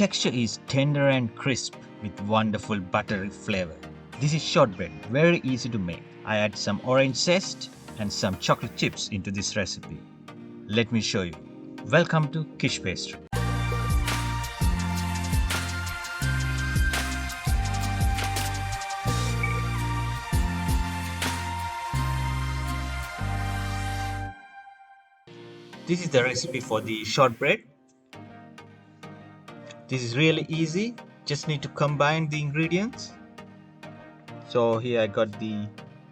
texture is tender and crisp with wonderful buttery flavor. This is shortbread, very easy to make. I add some orange zest and some chocolate chips into this recipe. Let me show you. Welcome to Kish Pastry. This is the recipe for the shortbread. This is really easy, just need to combine the ingredients. So here I got the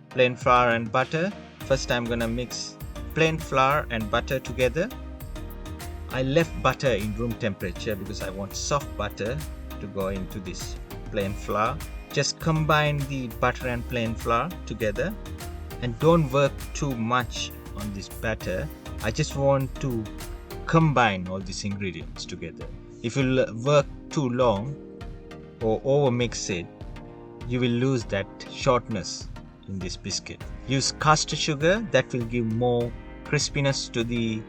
plain flour and butter. First I'm gonna mix plain flour and butter together. I left butter in room temperature because I want soft butter to go into this plain flour. Just combine the butter and plain flour together and don't work too much on this batter. I just want to combine all these ingredients together. If you work too long or over mix it, you will lose that shortness in this biscuit. Use caster sugar, that will give more crispiness to the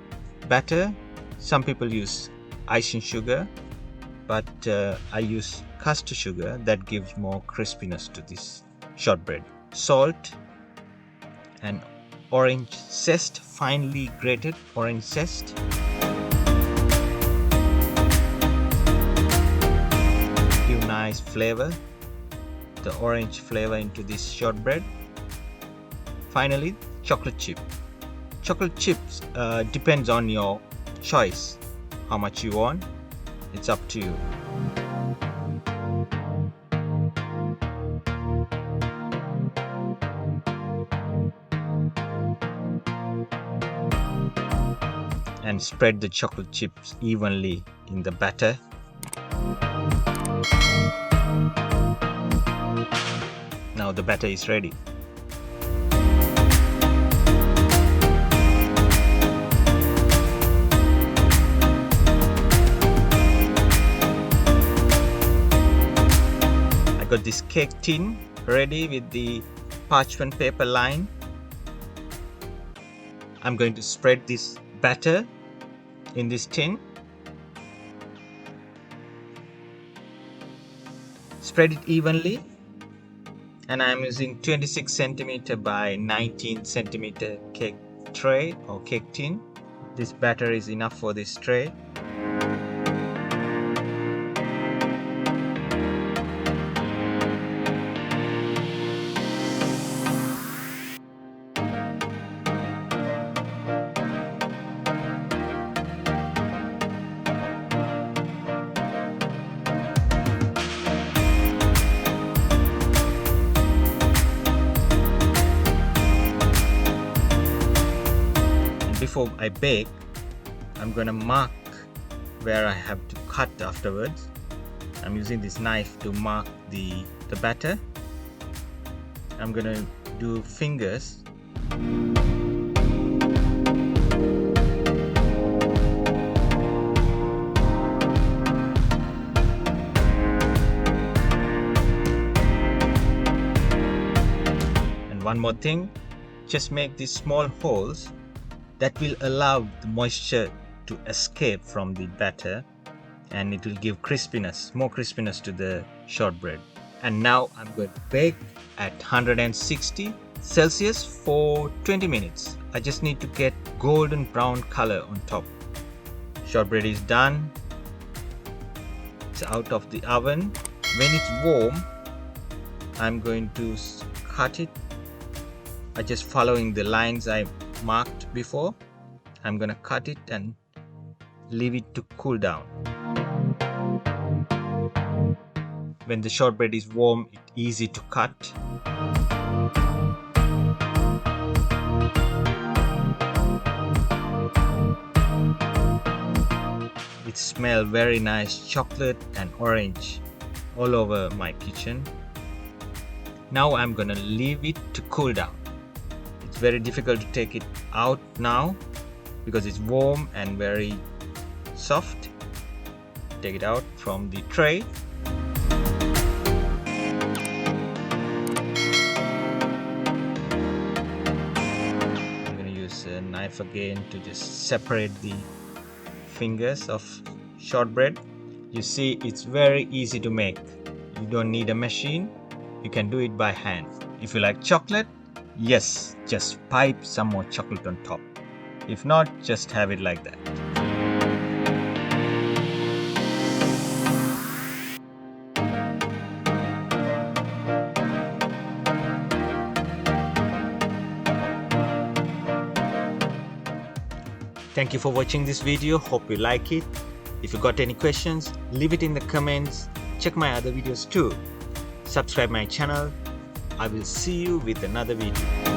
batter. Some people use icing sugar, but I use caster sugar, that gives more crispiness to this shortbread. Salt and orange zest, finely grated orange zest. Give nice flavor, the orange flavor into this shortbread. Finally, chocolate chip. Chocolate chips depends on your choice, how much you want. It's up to you. And spread the chocolate chips evenly in the batter. Now the batter is ready. I got this cake tin ready with the parchment paper line. I'm going to spread this batter in this tin. Spread it evenly, and I am using 26 cm by 19 cm cake tray or cake tin. This batter is enough for this tray. Before I bake, I'm gonna mark where I have to cut afterwards. I'm using this knife to mark the batter. I'm gonna do fingers. And one more thing, just make these small holes that will allow the moisture to escape from the batter, and it will give crispiness, more crispiness to the shortbread. And now I'm going to bake at 160 Celsius for 20 minutes. I just need to get golden brown color on top. Shortbread is done. It's out of the oven. When it's warm, I'm going to cut it. I just following the lines I marked before. I'm gonna cut it and leave it to cool down. When the shortbread is warm, it's easy to cut. It smells very nice, chocolate and orange all over my kitchen. Now I'm gonna leave it to cool down. It's very difficult to take it out now because it's warm and very soft. Take it out from the tray. I'm going to use a knife again to just separate the fingers of shortbread. You see, it's very easy to make. You don't need a machine. You can do it by hand. If you like chocolate, yes, just pipe some more chocolate on top. If not, just have it like that. Thank you for watching this video. Hope you like it. If you got any questions, leave it in the comments. Check my other videos too. Subscribe my channel. I will see you with another video.